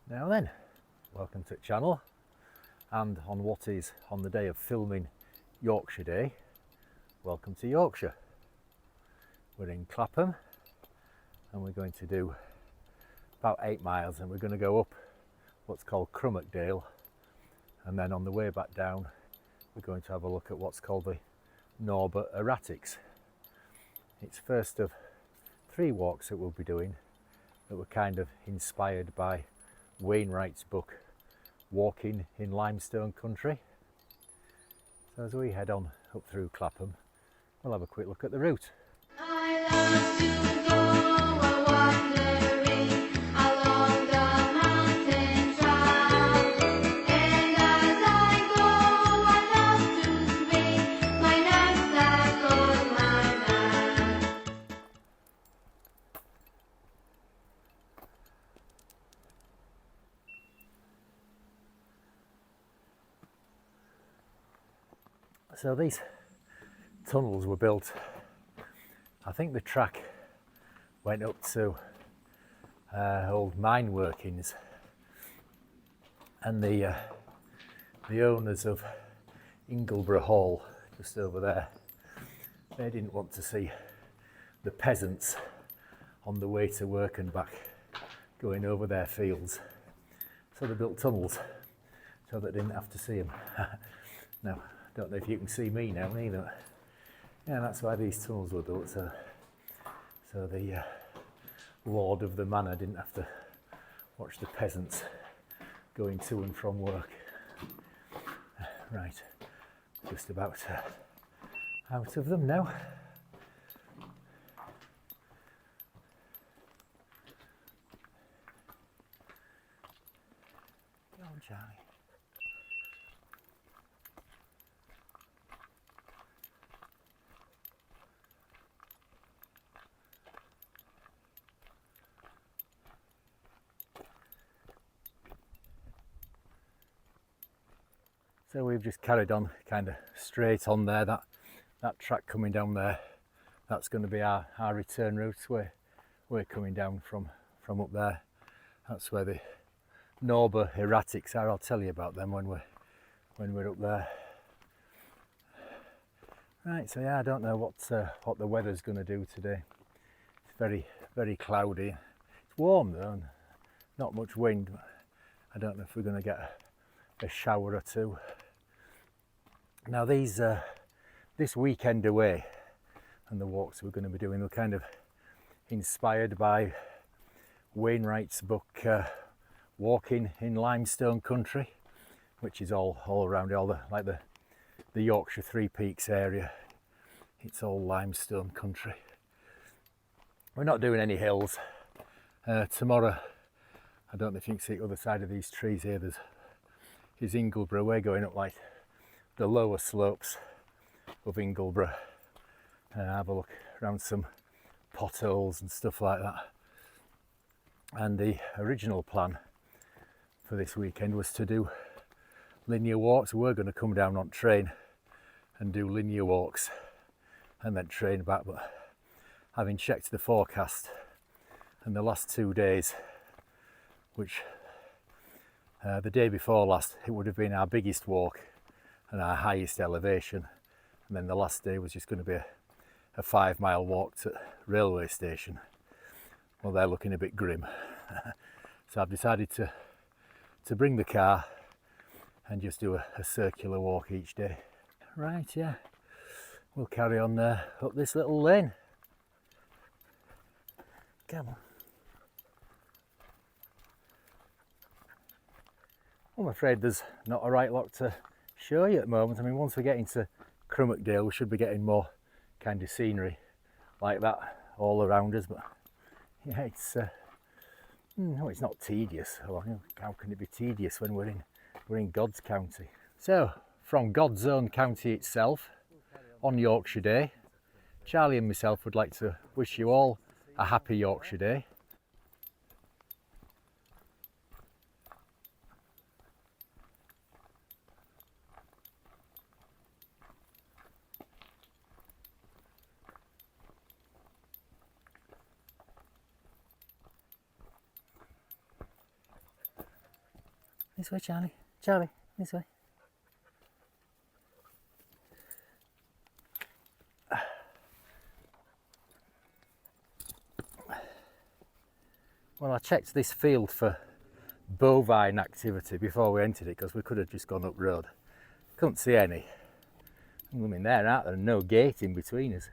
Now then, welcome to the channel, and on what is on the day of filming Yorkshire Day, welcome to Yorkshire. We're in Clapham and we're going to do about 8 miles, and we're going to go up what's called Crummack Dale, and then on the way back down we're going to have a look at what's called the Norber Erratics. It's first of 3 walks that we'll be doing that were kind of inspired by Wainwright's book Walking in Limestone Country. So as we head on up through Clapham, we'll have a quick look at the route. I love to go wandering along the mountain track, and as I go I love to swing my knapsack on my back. So these tunnels were built, I think the track went up to old mine workings, and the owners of Ingleborough Hall, just over there, they didn't want to see the peasants on the way to work and back going over their fields, so they built tunnels so they didn't have to see them. Now, don't know if you can see me now either. Yeah, that's why these tunnels were built, so the lord of the manor didn't have to watch the peasants going to and from work. Right, just about out of them now. Go on, Charlie. So we've just carried on kind of straight on there, that track coming down there, that's going to be our return route. We're coming down from up there. That's where the Norber Erratics are. I'll tell you about them when we're up there. Right, so yeah, I don't know what the weather's going to do today. It's very cloudy. It's warm though, and not much wind. I don't know if we're going to get a shower or two. Now these this weekend away and the walks we're going to be doing are kind of inspired by Wainwright's book Walking in Limestone Country, which is all around all the Yorkshire Three Peaks area. It's all limestone country. We're not doing any hills. Tomorrow, I don't know if you can see the other side of these trees here, is Ingleborough. We're going up like the lower slopes of Ingleborough and have a look around some potholes and stuff like that. And the original plan for this weekend was to do linear walks. We're going to come down on train and do linear walks and then train back, but having checked the forecast and the last 2 days, which the day before last, it would have been our biggest walk and our highest elevation, and then the last day was just going to be a 5-mile walk to railway station. Well, they're looking a bit grim. So I've decided to bring the car and just do a circular walk each day. Right, yeah, we'll carry on up this little lane. Come on. I'm afraid there's not a right lot to show you at the moment. I mean, once we get into Crummack Dale, we should be getting more kind of scenery like that all around us. But yeah, it's not tedious. Well, how can it be tedious when we're in God's county? So, from God's own county itself, on Yorkshire Day, Charlie and myself would like to wish you all a happy Yorkshire Day. This way, Charlie. Charlie, this way. Well, I checked this field for bovine activity before we entered it because we could have just gone up road. Couldn't see any. I mean, there, aren't there? No gate in between us.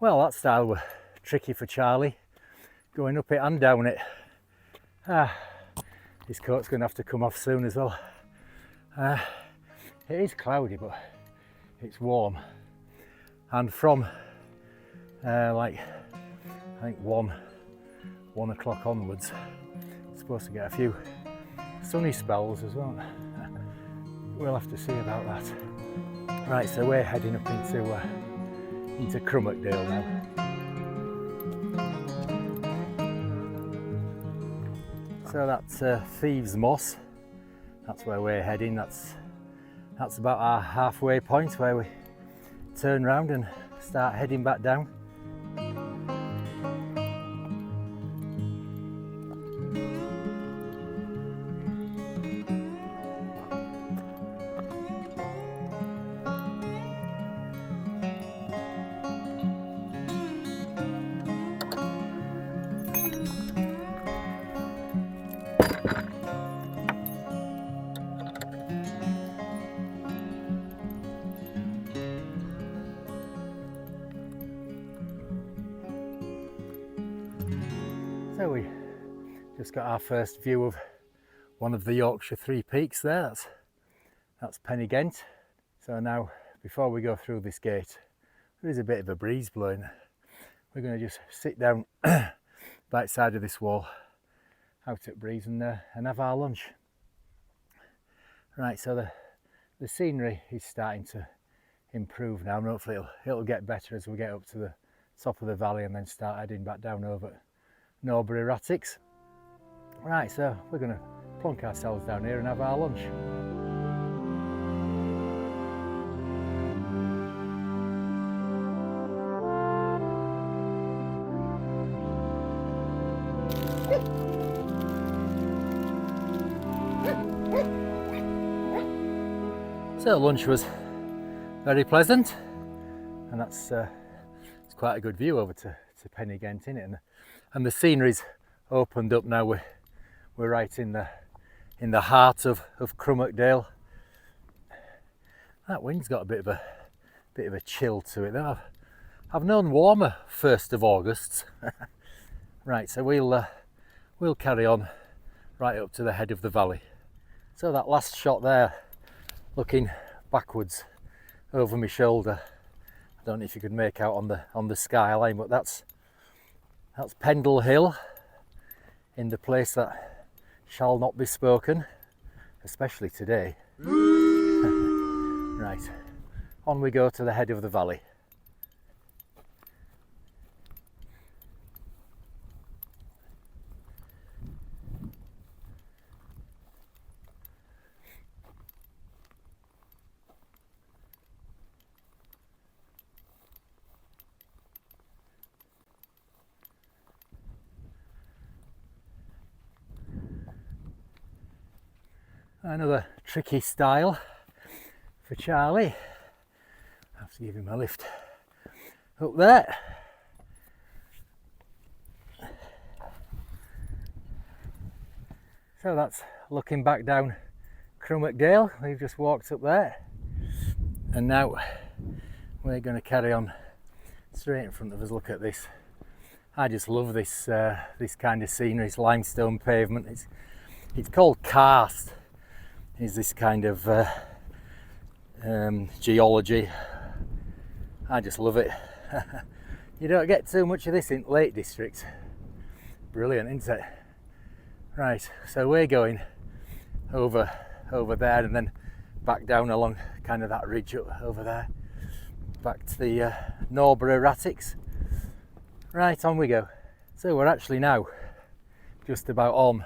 Well, that stile were tricky for Charlie, going up it and down it. His coat's going to have to come off soon as well. It is cloudy, but it's warm. And from like, I think 1 o'clock onwards, it's supposed to get a few sunny spells as well. We'll have to see about that. Right, so we're heading up into Crummack Dale now. So that's Thieves Moss. That's where we're heading. That's about our halfway point where we turn round and start heading back down. So we just got our first view of one of the Yorkshire three peaks there. That's Pen-y-Ghent. So now, before we go through this gate, there is a bit of a breeze blowing. We're going to just sit down by the side of this wall, out at breeze, and have our lunch. Right, so the scenery is starting to improve now, and hopefully it'll get better as we get up to the top of the valley and then start heading back down over Norber Erratics. Right, so we're going to plonk ourselves down here and have our lunch. So lunch was very pleasant, and that's it's quite a good view over to Pen-y-Ghent, in it, and the scenery's opened up now. We're right in the heart of Crummack Dale. That wind's got a bit of a chill to it. I've known warmer 1st of August. Right, so we'll carry on right up to the head of the valley. So that last shot there, looking backwards over my shoulder, I don't know if you could make out on the skyline, but that's Pendle Hill, in the place that shall not be spoken, especially today. Right, on we go to the head of the valley. Another tricky stile for Charlie. I have to give him a lift up there. So that's looking back down Crummack Dale. We've just walked up there, and now we're going to carry on straight in front of us. Look at this. I just love this this kind of scenery. It's limestone pavement. It's called Karst. Is this kind of geology. I just love it. You don't get too much of this in Lake District. Brilliant, isn't it? Right, so we're going over there and then back down along kind of that ridge up over there, back to the Norber Erratics. Right, on we go. So we're actually now just about on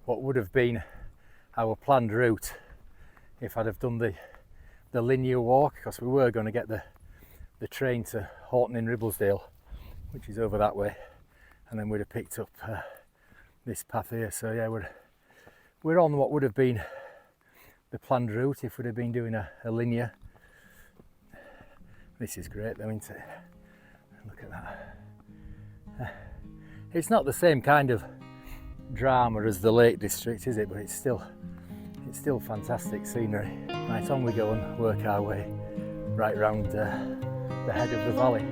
what would have been our planned route if I'd have done the linear walk, because we were going to get the the train to Horton in Ribblesdale, which is over that way, and then we'd have picked up this path here. So yeah, we're on what would have been the planned route if we'd have been doing a linear. This is great though, isn't it? Look at that. It's not the same kind of drama as the Lake District, is it? But it's still fantastic scenery. Right, on we go and work our way right round the head of the valley.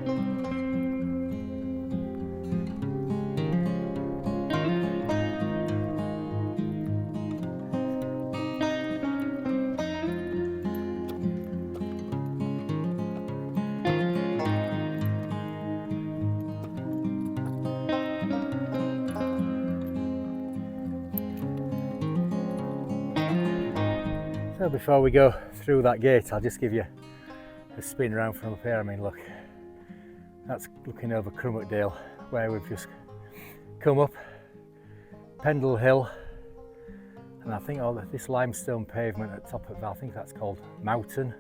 So before we go through that gate, I'll just give you a spin around from up here. I mean, look, that's looking over Crummack Dale, where we've just come up Pendle Hill, and I think all this limestone pavement at top of, I think that's called Mountain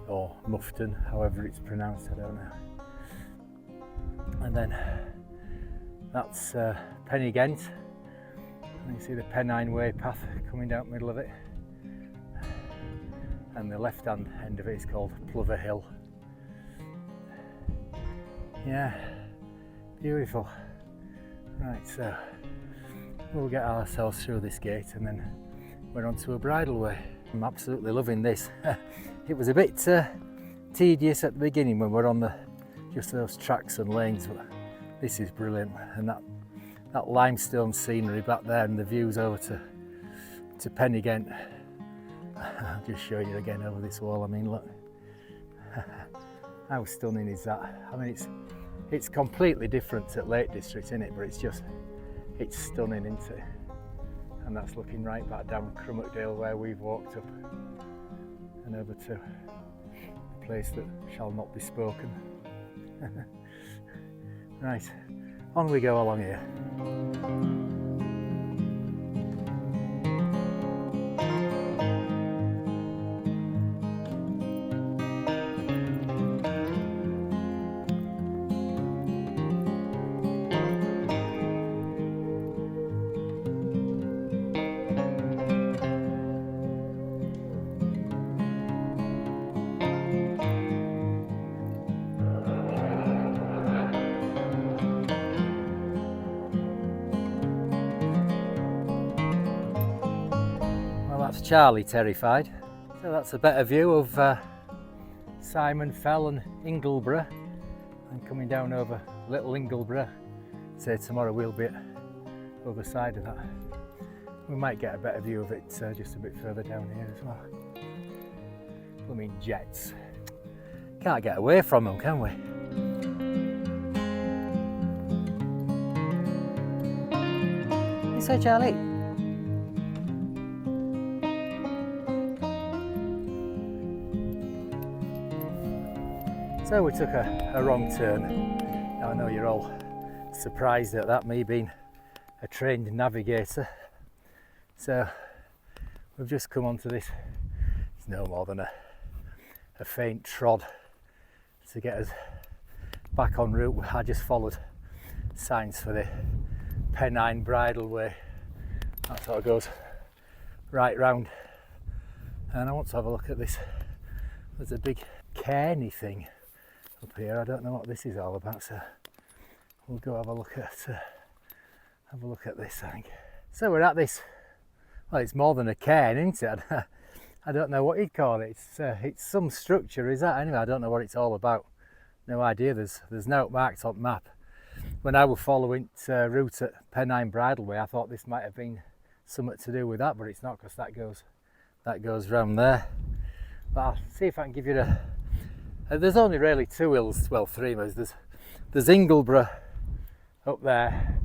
or Mufton, however it's pronounced, I don't know. And then that's Pen-y-Ghent, and you see the Pennine way path coming down the middle of it. And the left hand end of it is called Plover Hill. Yeah, beautiful. Right, so we'll get ourselves through this gate and then we're onto a bridleway. I'm absolutely loving this. It was a bit tedious at the beginning when we're on just those tracks and lanes, but this is brilliant. And that limestone scenery back there and the views over to Pen-y-Ghent. I'll just show you again over this wall. I mean, look, how stunning is that? I mean, it's completely different at Lake District, isn't it? But it's stunning, isn't it? And that's looking right back down Crummack Dale where we've walked up and over to a place that shall not be spoken. Right, on we go along here. Charlie terrified. So that's a better view of Simon Fell and Ingleborough, and coming down over Little Ingleborough. Say tomorrow we'll be at the other side of that. We might get a better view of it just a bit further down here as well. Blooming jets. Can't get away from them, can we? You say, Charlie? So we took a wrong turn. Now I know you're all surprised at that, me being a trained navigator. So we've just come onto this, it's no more than a faint trod to get us back en route. I just followed signs for the Pennine Bridleway. That sort of goes right round. And I want to have a look at this. There's a big cairny thing up here. I don't know what this is all about, so we'll go have a look at this, I think. So we're at this, well, it's more than a cairn, isn't it? I don't know what you'd call it. It's some structure, is that? Anyway, I don't know what it's all about. No idea. There's no marked on the map. When I was following route at Pennine Bridleway, I thought this might have been something to do with that, but it's not, because that goes round there. But I'll see if I can give you there's only really two hills, well, three hills. There's Ingleborough up there,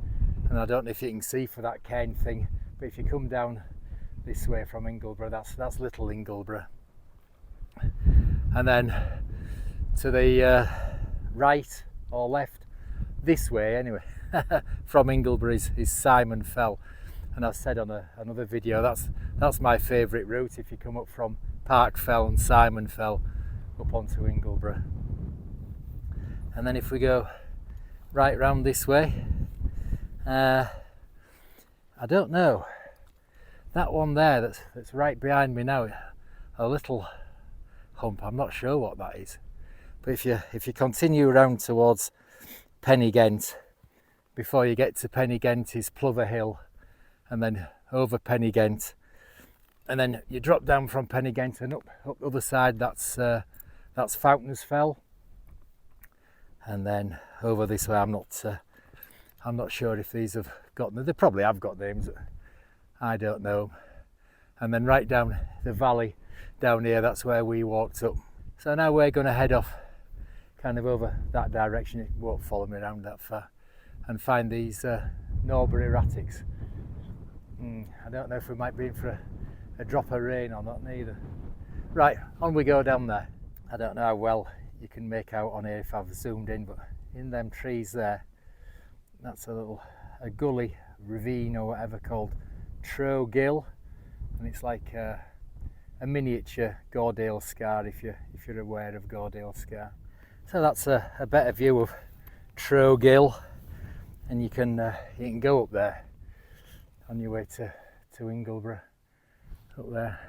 and I don't know if you can see for that cairn thing, but if you come down this way from Ingleborough, that's Little Ingleborough. And then to the right or left, this way anyway, from Ingleborough is Simon Fell. And I've said on another video, that's my favourite route if you come up from Park Fell and Simon Fell up onto Ingleborough. And then if we go right round this way, I don't know, that one there that's right behind me now, a little hump, I'm not sure what that is. But if you continue around towards Pen-y-Ghent, before you get to Pen-y-Ghent is Plover Hill, and then over Pen-y-Ghent, and then you drop down from Pen-y-Ghent and up the other side, that's Fountains Fell, and then over this way, I'm not sure if these have got, they probably have got names, I don't know. And then right down the valley down here, that's where we walked up. So now we're going to head off kind of over that direction, it won't follow me around that far, and find these Norber Erratics. I don't know if we might be in for a drop of rain or not, neither. Right, on we go down there. I don't know how well you can make out on here if I've zoomed in, but in them trees there, that's a gully, ravine or whatever, called GILL, and it's like a miniature Goredale scar if you're aware of Goredale scar. So that's a better view of GILL, and you can go up there on your way to Ingleborough, up there.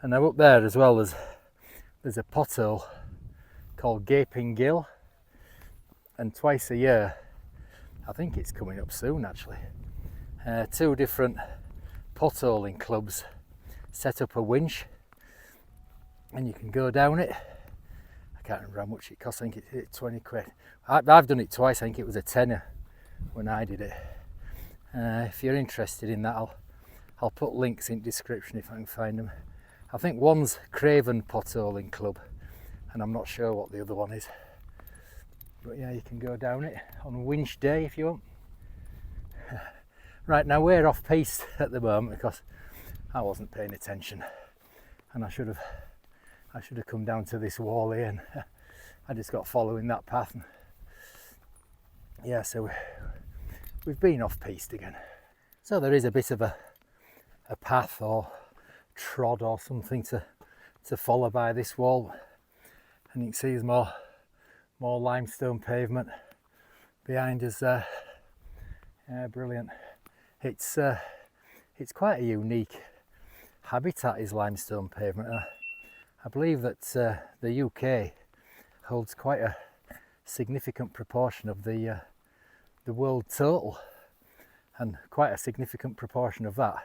And now up there as well, there's a pothole called Gaping Gill, and twice a year, I think it's coming up soon actually, 2 different potholing clubs set up a winch, and you can go down it. I can't remember how much it cost, I think it's 20 quid. I've done it twice, I think it was a tenner when I did it. If you're interested in that, I'll put links in the description if I can find them. I think one's Craven Potholing Club, and I'm not sure what the other one is. But yeah, you can go down it on winch day if you want. Right, now we're off piste at the moment because I wasn't paying attention, and I should have come down to this wall here, and I just got following that path. And yeah, so we've been off piste again. So there is a bit of a path or trod or something to follow by this wall, and you can see there's more limestone pavement behind us there. Yeah, brilliant. It's quite a unique habitat, is limestone pavement. I believe that the UK holds quite a significant proportion of the world total, and quite a significant proportion of that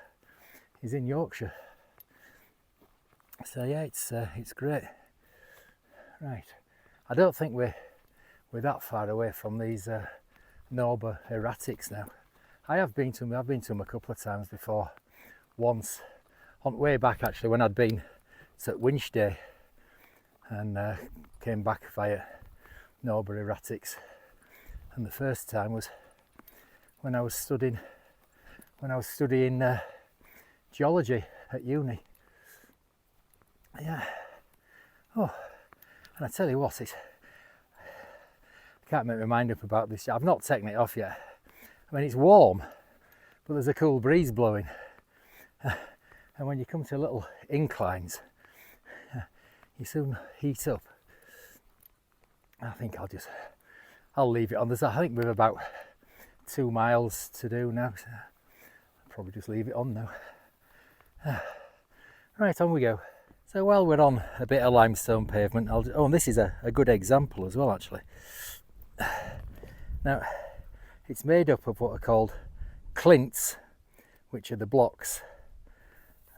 is in Yorkshire. So yeah, it's great. Right, I don't think we're that far away from these Norber Erratics now. I've been to them a couple of times before. Once, on way back actually, when I'd been at WINCH Day, and came back via Norber Erratics. And the first time was when I was studying geology at uni. Yeah. Oh, and I tell you what, I can't make my mind up about this. I've not taken it off yet. I mean, it's warm, but there's a cool breeze blowing. And when you come to little inclines, you soon heat up. I think I'll leave it on. I think we've about 2 miles to do now, so I'll probably just leave it on now. Right, on we go. So while we're on a bit of limestone pavement, and this is a good example as well actually. Now, it's made up of what are called clints, which are the blocks,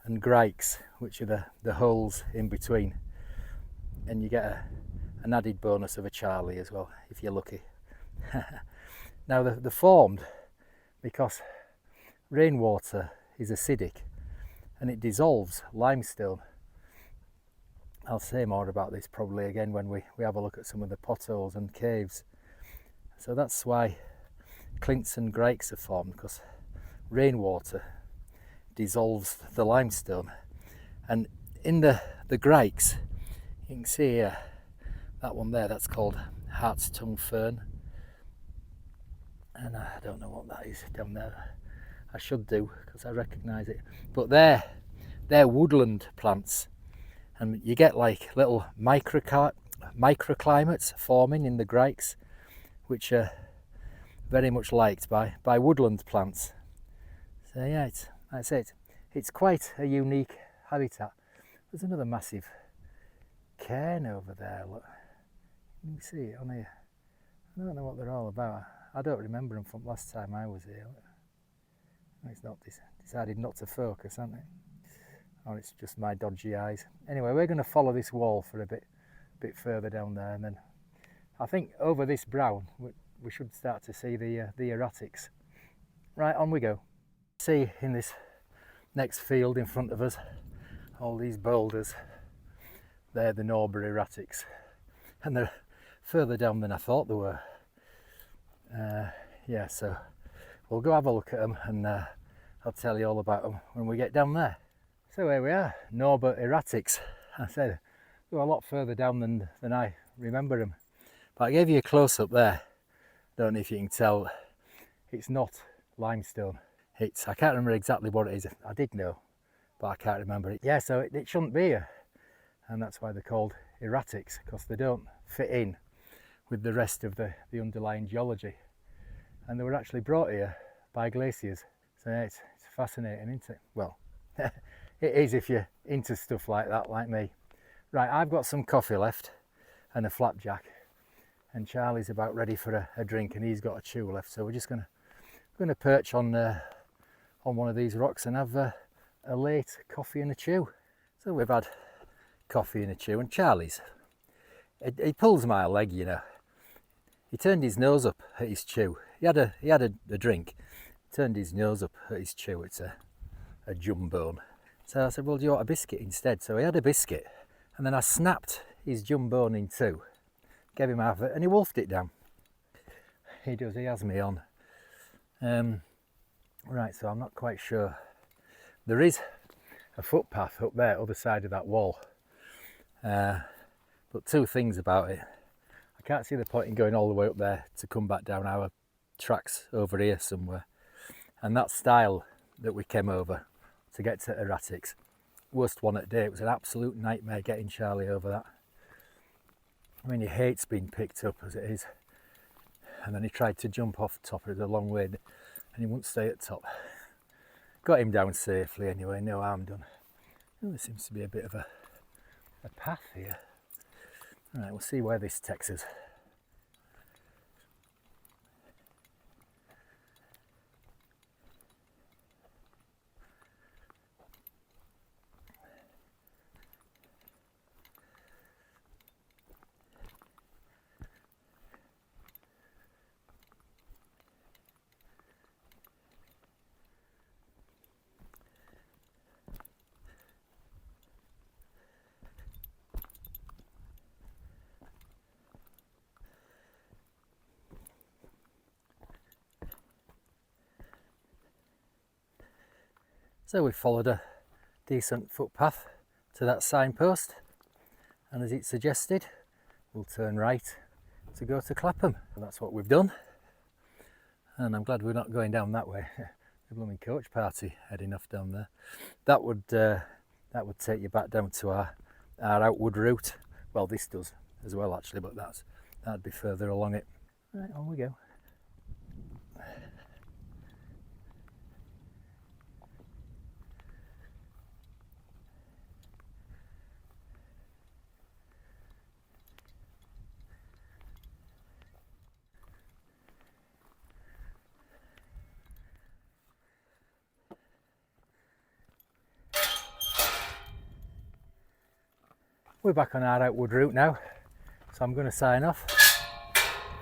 and grikes, which are the holes in between. And you get an added bonus of a Charlie as well, if you're lucky. Now they're formed because rainwater is acidic and it dissolves limestone. I'll say more about this probably again when we have a look at some of the potholes and caves. So that's why clints and grikes are formed, because rainwater dissolves the limestone. And in the grikes, you can see here, that one there, that's called Hart's Tongue Fern. And I don't know what that is down there. I should do, because I recognise it. But they're woodland plants. And you get like little microclimates microclimates forming in the grikes, which are very much liked by woodland plants. So yeah, that's it. It's quite a unique habitat. There's another massive cairn over there, look. You can see it on here. I don't know what they're all about. I don't remember them from last time I was here. It's not decided not to focus, hasn't it? Or it's just my dodgy eyes. Anyway, we're going to follow this wall for a bit further down there, and then I think over this brown we should start to see the erratics. Right, on we go. See in this next field in front of us, all these boulders. They're the Norber Erratics, and they're further down than I thought they were. Yeah, so we'll go have a look at them, and I'll tell you all about them when we get down there. So here we are, Norber Erratics. I said they were a lot further down than I remember them, but I gave you a close-up there. Don't know if you can tell, it's not limestone. I can't remember exactly what it is. I did know, but I can't remember it. Yeah, so it shouldn't be here, and that's why they're called erratics, because they don't fit in with the rest of the underlying geology. And they were actually brought here by glaciers. So yeah, it's fascinating, isn't it? Well, it is if you're into stuff like that, like me. Right, I've got some coffee left and a flapjack, and Charlie's about ready for a drink, and he's got a chew left. So we're just gonna perch on one of these rocks and have a late coffee and a chew. So we've had coffee and a chew, and Charlie's, he pulls my leg, you know. He turned his nose up at his chew. He had a drink, turned his nose up at his chew. It's a jumbone. So I said, well, do you want a biscuit instead? So he had a biscuit, and then I snapped his jumbone in two, gave him half of it, and he wolfed it down. He does, he has me on. Right, so I'm not quite sure. There is a footpath up there, other side of that wall. But two things about it. I can't see the point in going all the way up there to come back down our tracks over here somewhere. And that stile that we came over to get to Erratics, worst one at day. It was an absolute nightmare getting Charlie over that. I mean, he hates being picked up as it is. And then he tried to jump off the top, it was a long way, and he wouldn't stay at top. Got him down safely anyway, no harm done. Oh, there seems to be a bit of a path here. All right, we'll see where this takes us. So we've followed a decent footpath to that signpost, and as it suggested, we'll turn right to go to Clapham. And that's what we've done, and I'm glad we're not going down that way. The blooming coach party heading off down there. That would take you back down to our outward route. Well, this does as well actually, but that'd be further along it. Right, on we go. We're back on our outward route now, so I'm going to sign off.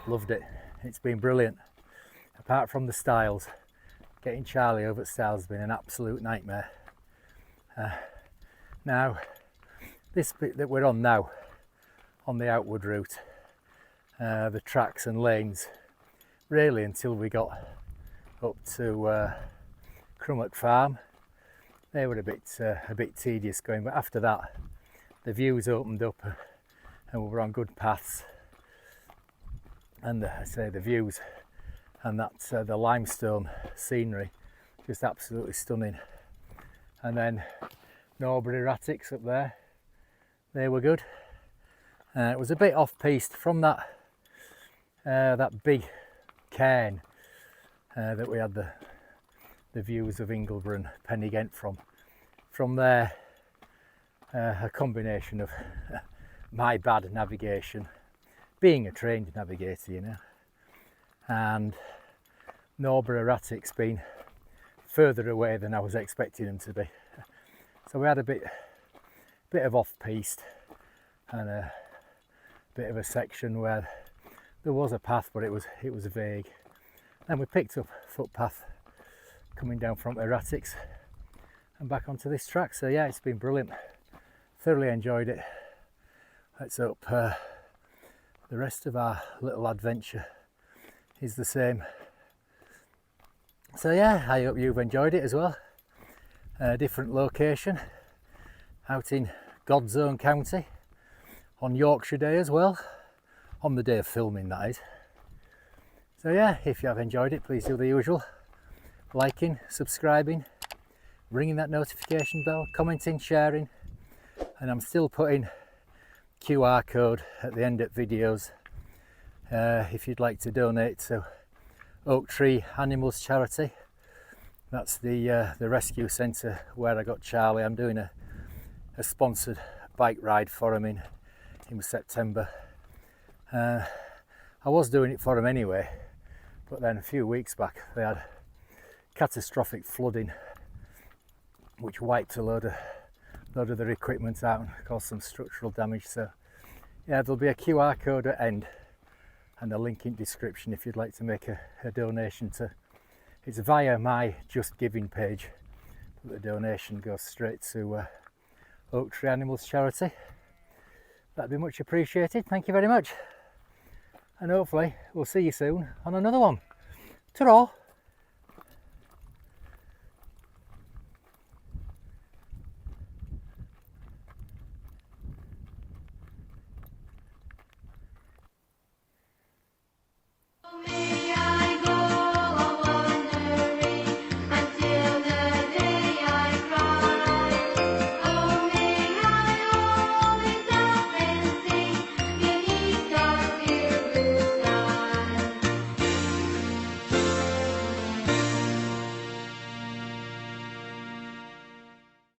Loved it, it's been brilliant. Apart from the stiles, getting Charlie over at Stiles has been an absolute nightmare. Now, this bit that we're on now, on the outward route, the tracks and lanes, really until we got up to Crummack Farm, they were a bit tedious going, but after that, the views opened up and we were on good paths, and I say the views and that's the limestone scenery, just absolutely stunning. And then Norber Erratics up there, they were good, It was a bit off piste from that that big cairn that we had the views of Ingleborough and Pen-y-Ghent from. From there, a combination of my bad navigation, being a trained navigator, you know, and Norber Erratics being further away than I was expecting them to be. So we had a bit of off-piste and a bit of a section where there was a path, but it was vague. Then we picked up Footpath coming down from Erratics and back onto this track. So yeah, it's been brilliant. Thoroughly enjoyed it. Let's hope the rest of our little adventure is the same. So yeah, I hope you've enjoyed it as well. A different location out in God's own county on Yorkshire Day as well, on the day of filming that is. So yeah, if you have enjoyed it, please do the usual, liking, subscribing, ringing that notification bell, commenting, sharing, and I'm still putting QR code at the end of videos if you'd like to donate to Oak Tree Animals Charity. That's the rescue centre where I got Charlie. I'm doing a sponsored bike ride for him in September. I was doing it for him anyway, but then a few weeks back they had catastrophic flooding which wiped a load of their equipment out and caused some structural damage. So yeah, there'll be a QR code at end and a link in description if you'd like to make a donation to. It's via my Just Giving page, but the donation goes straight to Oak Tree Animals Charity. That'd be much appreciated. Thank you very much, and hopefully we'll see you soon on another one. Ta-ra!